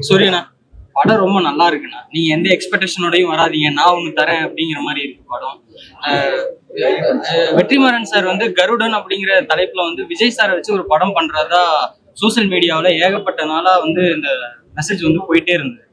சூரியனா படம் ரொம்ப நல்லா இருக்குண்ணா. நீங்க எந்த எக்ஸ்பெக்டேஷனோடையும் வராதீங்க, நான் ஒண்ணு தரேன் அப்படிங்கிற மாதிரி இருக்கு படம். வெற்றிமாறன் சார் வந்து கருடன் அப்படிங்கிற தலைப்புல வந்து விஜய் சாரை வச்சு ஒரு படம் பண்றதா சோசியல் மீடியாவில் ஏகப்பட்ட நாளா வந்து இந்த மெசேஜ் வந்து போயிட்டே இருந்தது.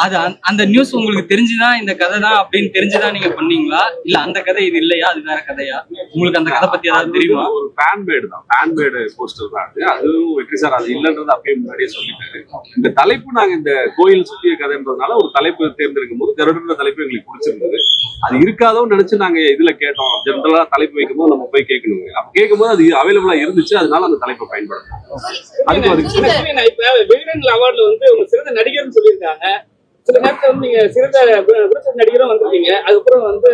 அது அந்த நியூஸ் உங்களுக்கு தெரிஞ்சுதான் இந்த கதை தான் அப்படின்னு தெரிஞ்சுதான் நீங்க பண்ணீங்களா, இல்ல அந்த கதை இது இல்லையா அது வேற கதையா? உங்களுக்கு அந்த கதை பத்தி ஏதாவது தெரியுமா? ஒரு ஃபேன் பேடு தான், ஃபேன் பேடு போஸ்டர் தான் அது. அதுவும் வெற்றி சார் அது இல்லைன்றது அப்பயே முன்னாடியே சொல்லிட்டாரு. இந்த தலைப்பு நாங்க இந்த கோயில் சுத்திய கதைன்றதுனால ஒரு தலைப்பு தேர்ந்தெடுக்கும் போது கருடன்ற தலைப்பு எங்களுக்கு பிடிச்சிருந்தது. அது இருக்காதோன்னு நினைச்சு நாங்க இதுல கேட்டோம். ஜென்ரலா தலைப்பு வைக்கும் போது நம்ம போய் கேட்கணும். அப்ப கேட்கும்போது அது அவைலபிளா இருந்துச்சு, அதனால அந்த தலைப்பை பயன்படுத்தணும். அவார்ட்ல வந்து உங்க சிறந்த நடிகர்னு சொல்லியிருக்காங்க. சில நேரத்துல வந்து நீங்க சிறந்த நடிகரும் வந்திருக்கீங்க, அதுக்கப்புறம் வந்து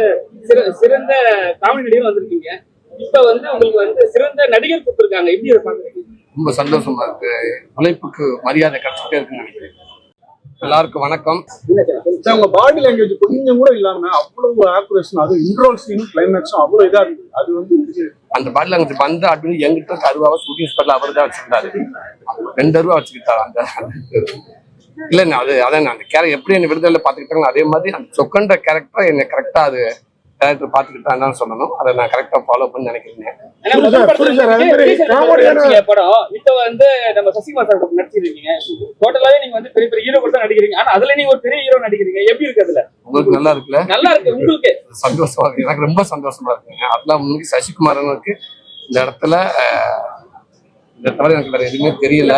சிறந்த காமெடி நடிகரும் வந்திருக்கீங்க. இப்ப வந்து உங்களுக்கு வந்து சிறந்த நடிகர் கொடுத்துருக்காங்க. எப்படி அதை பாக்குறீங்க? ரொம்ப சந்தோஷமா இருக்கு. உழைப்புக்கு மரியாதை கிடைச்சிட்டே இருக்குன்னு நினைக்கிறேன். எல்லாருக்கும் வணக்கம். உங்க பாடி லாங்குவேஜ் கொஞ்சம் கூட இல்லாம அவ்வளவு ஆக்குரேஷன், அது இன்ட்ரோல் சீன் கிளைமேக்ஸும் அவ்வளவு இதா இருக்கு. அது வந்து அந்த பாடி லாங்குவேஜ் வந்து அப்படின்னு எங்கிட்ட அருவாவை ஷூட்டிங் ஸ்பாட்ல அவர் தான் வச்சிருந்தாரு. 2 அருவா வச்சுக்கிட்டாரு. அந்த இல்ல அது அதான் அந்த கேரக்டர் எப்படி என்ன விடுதலை பாத்துக்கிட்டாங்க, அதே மாதிரி அந்த சொக்கன்ற கேரக்டர் என்ன கரெக்டா அது டேரக்டர் பாத்துக்கிட்டான்னு சொல்லணும். அதை நான் கரெக்டா ஃபாலோ பண்ணி நினைக்கிறேன். படம் இப்ப வந்து நம்ம சசிகுமார் சார் நடிச்சிருக்கீங்க. டோட்டலாவே நீங்க வந்து பெரிய பெரிய ஹீரோ கூட தான் நடிக்கிறீங்க. ஆனா அதுல நீங்க ஒரு பெரிய ஹீரோ நடிக்கிறீங்க. எப்படி இருக்கு? அதுல உங்களுக்கு நல்லா இருக்குல்ல? நல்லா இருக்கு. உங்களுக்கு சந்தோஷமா இருக்கு. எனக்கு ரொம்ப சந்தோஷமா இருக்குங்க. அதெல்லாம் முன்னாடி சசிகுமாரனுக்கு இந்த இடத்துல இந்த தவிர எனக்கு வேற எதுவுமே தெரியல.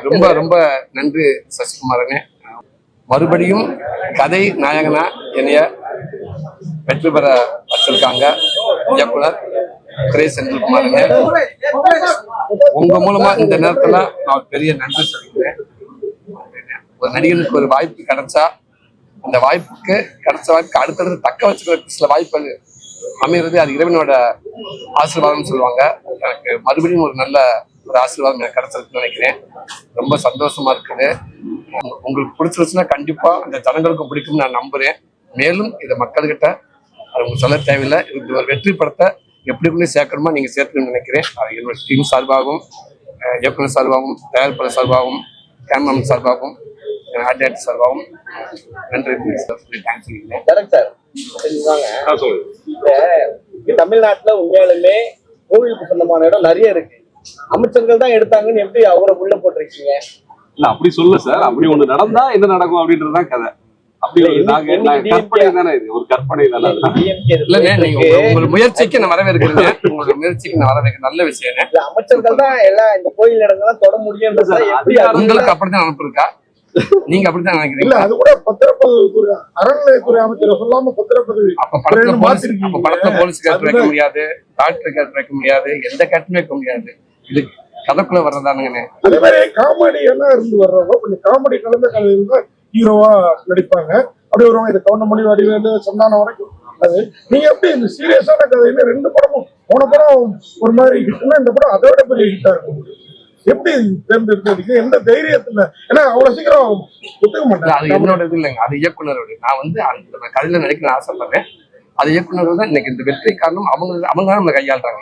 ரொம்ப ரொம்ப நன்றி சசிகுமாரனே. மறுபடியும் கதை நாயகனா என்னைய வெற்றி பெற வச்சிருக்காங்க இயக்குனர் திரை செந்தில்குமாரனே. உங்க மூலமா இந்த நேரத்துல நான் பெரிய நன்றி சொல்லிக்கிறேன். ஒரு நடிகனுக்கு ஒரு வாய்ப்பு கிடைச்சா அந்த வாய்ப்புக்கு கிடைச்ச வாய்ப்புக்கு அடுத்தடுத்து தக்க வச்சுக்கிற சில வாய்ப்புகள் அமைகிறது அது இறைவனோட ஆசீர்வாதம்னு சொல்லுவாங்க. எனக்கு மறுபடியும் ஒரு நல்ல ஒரு ஆசீர்வாதம் எனக்கு கிடைச்சிருக்குன்னு நினைக்கிறேன். ரொம்ப சந்தோஷமா இருக்குது. உங்களுக்கு பிடிச்சிருச்சுன்னா கண்டிப்பா அந்த ஜனங்களுக்கும் பிடிக்கும்னு நான் நம்புறேன். மேலும் இதை மக்கள்கிட்ட அது உங்களுக்கு சொல்ல தேவையில்லை. இது ஒரு வெற்றி படத்தை எப்படி கொண்டு சேர்க்கணுமா நீங்க சேர்க்கணும்னு நினைக்கிறேன். அது என்னோட டீம் சார்பாகவும், இயக்குனர் சார்பாகவும், தயாரிப்பாளர் சார்பாகவும், கேமராமேன் சார்பாகவும், ஆர்டிஸ்ட் சார்பாகவும் நன்றி தமிழ்நாட்டுல உண்மையாலுமே கோவிலுக்கு சொந்தமான இடம் நிறைய இருக்கு. அமைச்சர்கள் தான் எடுத்தாங்கன்னு எப்படி அவரை உள்ள போட்டிருக்கீங்க? இல்ல அப்படி சொல்ல சார். அப்படி ஒண்ணு நடந்தா என்ன நடக்கும் அப்படின்றதுதான் கதை. அப்படி கற்பனை தானே, இது ஒரு கற்பனை தானே. உங்க முயற்சிக்கு நான் வரவேற்கிறேன். உங்களோட முயற்சிக்கு நான் வரவேற்கிறேன். நல்ல விஷயம். அமைச்சர்கள் தான் எல்லாம் இந்த கோயில் இடங்கள்லாம் தொட முடியும். உங்களுக்கு அப்படித்தான் அனுப்பிருக்கா? நீங்க அப்படித்தான் நினைக்கிறீங்க? இல்ல அது கூட பத்திரப்பதிவு அறநிலையத்துறை அமைச்சர் சொல்லாம பத்திரப்பதிவு. அப்ப படத்துல போலீஸ் கேட்டு வைக்க முடியாது, டாக்டர் கேட்டு வைக்க முடியாது, எந்த கேட்டுமே வைக்க முடியாது. இது கதைக்குள்ள வர்றதானுங்கண்ணே. அதே மாதிரி காமெடி எல்லாம் இருந்து வர்றவங்க கொஞ்சம் காமெடி கலந்த கதையில ஹீரோவா நடிப்பாங்க. அப்படி வருவாங்க. இது கவுண்டமணி வடிவேலு சந்தானம் வரைக்கும். அது நீங்க எப்படி இந்த சீரியஸான கதையில 2 படமும் போன படம் ஒரு மாதிரி ஹிட்னா இந்த படம் அதை விட பெரிய ஹிட்டா இருக்கும். எப்படி தேர்ந்தெடுத்ததுக்கு எந்த தைரியத்துல? ஏன்னா அவ்வளவு சீக்கிரம் ஒத்துக்க மாட்டேன். அது என்னோட இது இல்லைங்க, அது இயக்குனரோட. நான் வந்து அந்த கதையில நடிக்கணும்னு ஆசைப்படுறேன். அது இயக்குனர் தான் இன்னைக்கு இந்த வெற்றி காரணம். அவங்க நம்மளை கையாளுறாங்க.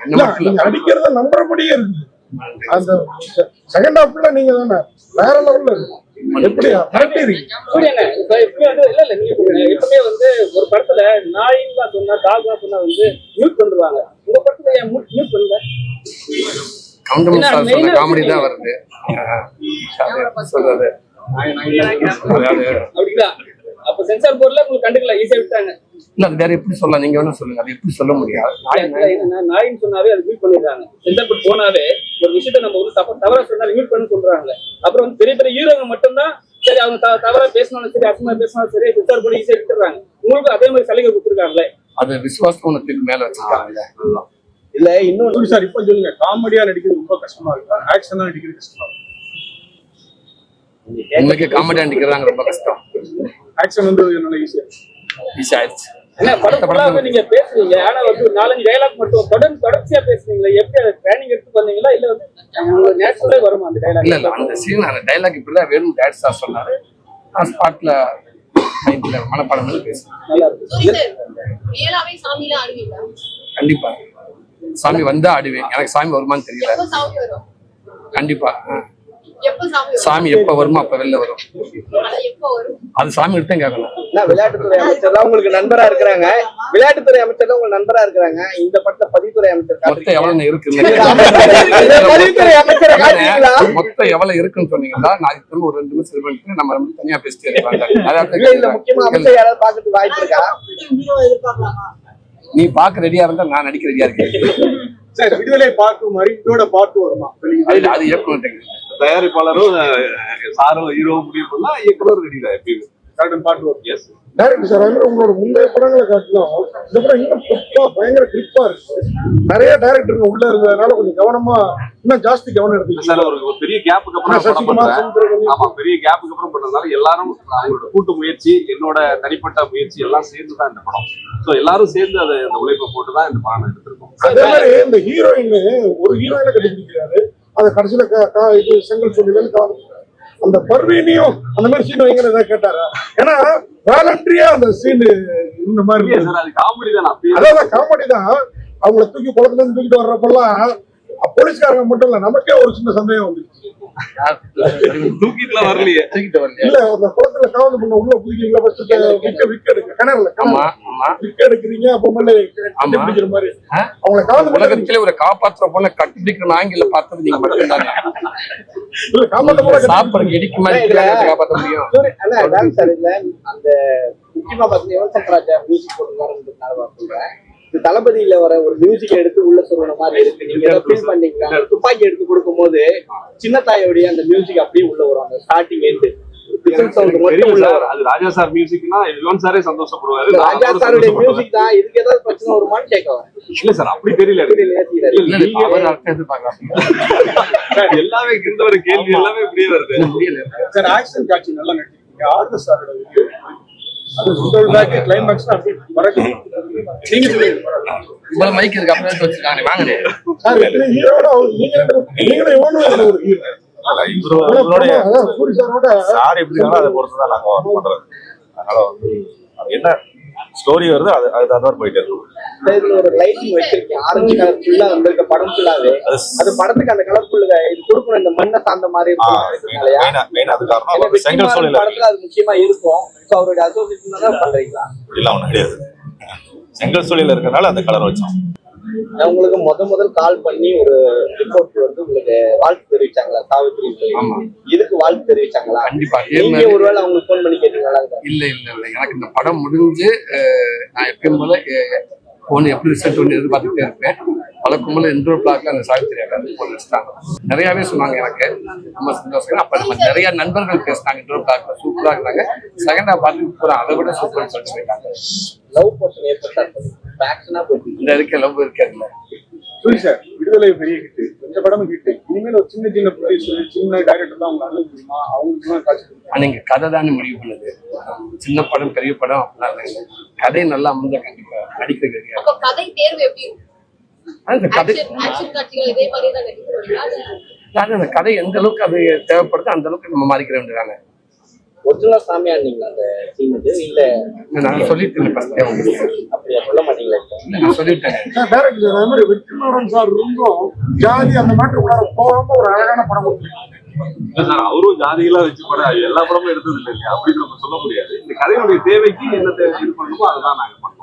நடிக்கிறத நம்புறபடியே இருக்கு. அந்த செகண்ட் ஹாஃப்ல நீங்க தானே வேற லெவல்ல இருக்கு. எப்படியா எப்பவுமே வந்து ஒரு படத்துல நாயின்னு சொன்னா டாக் சொன்னா வந்து மியூட் பண்ணுவாங்க. உங்க படத்துல ஏன் மியூட் பண்ணல? காமெடி தான் வருது சொல்றது. அப்படிங்களா? அப்ப சென்சார் போர்ட்ல உங்களுக்கு கண்டுக்கல, ஈஸியா விட்டாங்க. இல்ல அது வேற எப்படி சொல்லலாம்? நீங்க வேணா சொல்லுங்க. அது எப்படி சொல்ல முடியாது? நாயின்னு சொன்னாவே அது மியூட் பண்ணிடுறாங்க. சென்சார் போர்ட் போனாவே ஒரு விஷயத்த நம்ம வந்து தவறா சொன்னா மியூட் பண்ணு சொல்றாங்க. அப்புறம் வந்து பெரிய பெரிய ஹீரோங்க மட்டும்தான் சரி அவங்க தவறா பேசினாலும் சரி, அசுமா பேசினாலும் சரி, சென்சார் போர்ட் ஈஸியா விட்டுறாங்க. உங்களுக்கு அதே மாதிரி சலுகை கொடுத்துருக்காங்களே. அது விசுவாசத்துக்கு மேல வச்சிருக்காங்க. இல்ல இன்னொன்னு சார் இப்ப சொல்லுங்க, காமெடியா நடிக்கிறது ரொம்ப கஷ்டமா இருக்கு, ஆக்ஷனா நடிக்கிறது கஷ்டமா இருக்கு? உங்களுக்கு காமெடியா நடிக்கிறாங்க ரொம்ப கஷ்டம். ஆக்ஷன் வந்து நல்லா ஈஸியா ஆயிடுச்சு. நீங்க பேசுறீங்க, ஆனா வந்து 4-5 டயலாக் மட்டும் தொடர்ச்சியா பேசுறீங்களா? எப்படி அதை ட்ரைனிங் எடுத்து பண்ணீங்களா இல்ல வந்து நேச்சுரலே வருமா அந்த டயலாக்? இல்ல அந்த சீன் அந்த டயலாக் இப்படிதான் வேணும் டான்ஸ் தான் சொன்னாரு. நான் ஸ்பாட்ல மனப்பாடம் பேசுறேன். நல்லா இருக்கு. கண்டிப்பா சாமி வந்தா ஆடுவேன். எனக்கு சாமி வருமானு தெரியல. கண்டிப்பா சாமி எப்ப வருமோ அப்ப வெளில வரும். அது சாமி எடுத்து கேட்கணும். விளையாட்டுத்துறை அமைச்சர்லாம் உங்களுக்கு நண்பரா இருக்கிறாங்க, விளையாட்டுத்துறை அமைச்சர்லாம் உங்களுக்கு நண்பரா இருக்கிறாங்க. இந்த படத்தை பதிவுத்துறை அமைச்சர் மொத்தம் எவ்வளவு இருக்கு பதிவுத்துறை அமைச்சரை காட்டுறீங்களா? மொத்தம் எவ்வளவு இருக்குன்னு சொன்னீங்கன்னா நான் திரும்ப ஒரு 2 நிமிஷம் பண்ணிட்டு நம்ம தனியா பேசிட்டு இல்ல முக்கியமா அமைச்சர் யாராவது பாக்கிறதுக்கு வாய்ப்பு இருக்கா? நீ பாக்க ரெடியா இருந்தா நான் நடிக்க ரெடியா இருக்கேன். சார் விடுதலை பார்க்க மாதிரி இதோட பார்த்து வருமா? அது இயக்குனர் தயாரிப்பாளரும் சாரும் ஹீரோ முடிவு பண்ணா இயக்குனர் ரெடி தான் எப்பயுமே பார்த்து வரும். எஸ் டைரக்டர் சார், அது உங்களோட முந்தைய படங்களை காட்டிலும் இந்த படம் இன்னும் கிளிப்பா, பயங்கர கிளிப்பா இருக்கு. நிறைய டைரக்டருங்க உள்ள இருந்ததுனால கொஞ்சம் கவனமா, இன்னும் ஜாஸ்தி கவனம் எடுத்துக்கிட்டு சார். ஒரு பெரிய கேப்புக்கு அப்புறம் படம் பண்றேன். ஆமா, பெரிய கேப்புக்கு அப்புறம் பண்றதுனால எல்லாரும் அவங்களோட கூட்டு முயற்சி, என்னோட தனிப்பட்ட முயற்சி எல்லாம் சேர்ந்து தான் இந்த படம். சோ எல்லாரும் சேர்ந்து அதை அந்த உழைப்பை போட்டு தான் இந்த படம் எடுத்திருக்கோம். அதே மாதிரி இந்த ஹீரோயின் ஒரு ஹீரோயினை கண்டுபிடிக்கிறாரு, அதை கடைசியில இது செங்கல் சொல்லி அந்த பர்வீனியும் அந்த மாதிரி சீன் வைங்கிற ஏதாவது கேட்டாரா? ஏன்னா வாலண்டரியா அந்த சீன் இந்த மாதிரி அது காமெடி தான். அதான் காமெடி தான். அவங்களை தூக்கி குளத்துல இருந்து தூக்கிட்டு வர்றப்பெல்லாம் போலீஸ்காரங்க மட்டும் இல்ல, நமக்கே ஒரு சின்ன சந்தேகம் வந்துச்சு. தூக்கிட்டுல வரலையே, இல்ல அந்த குளத்துல காவல் பண்ண உள்ள புதிக்கீங்களா? விக்க எடுக்க கிணறுல விக்க எடுக்கிறீங்க, அப்ப பிடிக்கிற மாதிரி அவங்களை காவல் உலகத்திலே ஒரு காப்பாற்ற போல கட்டுப்பிடிக்கிற ஆங்கில பார்த்தது நீங்க மட்டும் தானே. இல்ல காப்பாற்ற சாப்பிட இடிக்கு மாதிரி காப்பாற்ற முடியும். சார் இல்ல அந்த முக்கியமா பாத்தீங்கன்னா யுவன் ராஜா மியூசிக் போட்டுருக்காருன்றதுனால தளபதியில வர ஒரு மியூசிக் எடுத்து உள்ள சொல்ற மாதிரி இருக்கு. நீங்க ஏதோ ஃபீல் பண்ணீங்களா? துப்பாக்கி எடுத்து கொடுக்கும் போது சின்ன தாயோடைய அந்த மியூசிக் அப்படியே உள்ள வரும். அந்த ஸ்டார்டிங் எண்டு அது ராஜா சார் மியூசிக்னா யுவன் சாரே சந்தோஷப்படுவாரு. ராஜா சாருடைய மியூசிக் தான். இதுக்கு ஏதாவது பிரச்சனை வருமானு கேட்கலாம். இல்ல சார், அப்படி தெரியல. எல்லாமே இருந்தவர கேள்வி எல்லாமே இப்படியே வருது. சார் ஆக்ஷன் காட்சி நல்லா நடிச்சிருக்கீங்க. ஆர்டர் சாரோட அது முதல் பேக் கிளைமாக்ஸ் அப்படி வரது. நீங்க இவ்வளவு மைக் இருக்கு அப்படியே வச்சிருக்காங்க. வாங்கனே சார், ஹீரோட நீங்க இவனு ஒரு ஹீரோ. சார் எப்படி இருந்தாலும் அதை பொறுத்து தான் நாங்க ஒர்க் பண்றது. அதனால வந்து என்ன ஸ்டோரி வருது அது தான் போயிட்டே இருக்கும். இதுல ஒரு லைட்டிங் வச்சிருக்கேன், ஆரஞ்சு கலர் ஃபுல்லா வந்திருக்க படம் ஃபுல்லாவே. அது படத்துக்கு அந்த கலர் ஃபுல்லா இது கொடுக்கணும், இந்த மண்ணை சார்ந்த மாதிரி மெயின் அது காரணம். செங்கல் சூழல் படத்துல அது முக்கியமா இருக்கும். சோ அவருடைய அசோசியேஷன் தான் பண்றீங்களா? இல்ல ஒண்ணு கிடையாது, செங்கல் சூழல் இருக்கனால அந்த கலர் வச்சோம். உங்களுக்கு முதல் கால் பண்ணி ஒரு ரிப்போர்ட் வந்து உங்களுக்கு வாழ்த்து தெரிவிச்சாங்களா? சாவித்ரி இதுக்கு வாழ்த்து தெரிவிச்சாங்களா? கண்டிப்பா. நீங்க ஒருவேளை அவங்களுக்கு போன் பண்ணி கேட்டீங்களா? இல்ல எனக்கு இந்த படம் முடிஞ்சு நான் எப்பயும் போல போன் எப்படி ரிசல்ட் ஒன்று எதிர்பார்த்துட்டே இருப்பேன். வழக்கம் போல இன்டோர் பிளாக்ல அந்த சாவித்திரி போன் வச்சுட்டாங்க. நிறையாவே சொன்னாங்க, எனக்கு ரொம்ப சந்தோஷம். அப்ப நம்ம நிறைய நண்பர்கள் பேசினாங்க, இன்டோர் பிளாக்ல சூப்பரா இருந்தாங்க. செகண்டா பார்த்து அதை விட சூப்பர் சொல்லி சொல்லிட்டாங்க. லவ் போர்ஷன் ஏற்பட்டாங்க, இந்த இருக்க லவ் இருக்காதுல்ல. சரி சார், விடுதலை பெரிய ஹிட், இந்த படமும் ஹிட். இனிமேல் ஒரு சின்ன ப்ரொடியூசர், சின்ன டைரக்டர் தான் அவங்க அனுப்ப முடியுமா? அவங்களுக்கு காட்சி நீங்க கதை தானே முடிவு பண்ணுது. சின்ன படம் பெரிய படம் அப்படிலாம் இல்லை. கதை நல்லா அமைஞ்சா கண்டிப்பா நடிக்க தெரியாது. கதை தேர்வு எப்படி? அந்த கதை எந்த அளவுக்கு அது தேவைப்படுது அந்த அளவுக்கு நம்ம மாறிக்கிற வேண்டியதானே. ஒரிஜினல் சாமியா இருந்தீங்களா அந்த சீனுக்கு? இல்ல நான் சொல்லிட்டேன், அப்படியா சொல்ல மாட்டீங்களா? நான் சொல்லிட்டேன். டைரக்டர் அது மாதிரி வெற்றிமாறன் சார் இருந்தும் ஜாதி அந்த மாதிரி உள்ளார போகாம ஒரு அழகான படம் கொடுத்துருக்காங்க சார். அவரும் ஜாதிகளாம் வச்சு படம் எல்லா படமும் எடுத்தது இல்லை இல்லையா, அப்படின்னு நம்ம சொல்ல முடியாது. இந்த கதையுடைய தேவைக்கு என்ன இது பண்ணணுமோ அதுதான் நாங்க பண்ணோம்.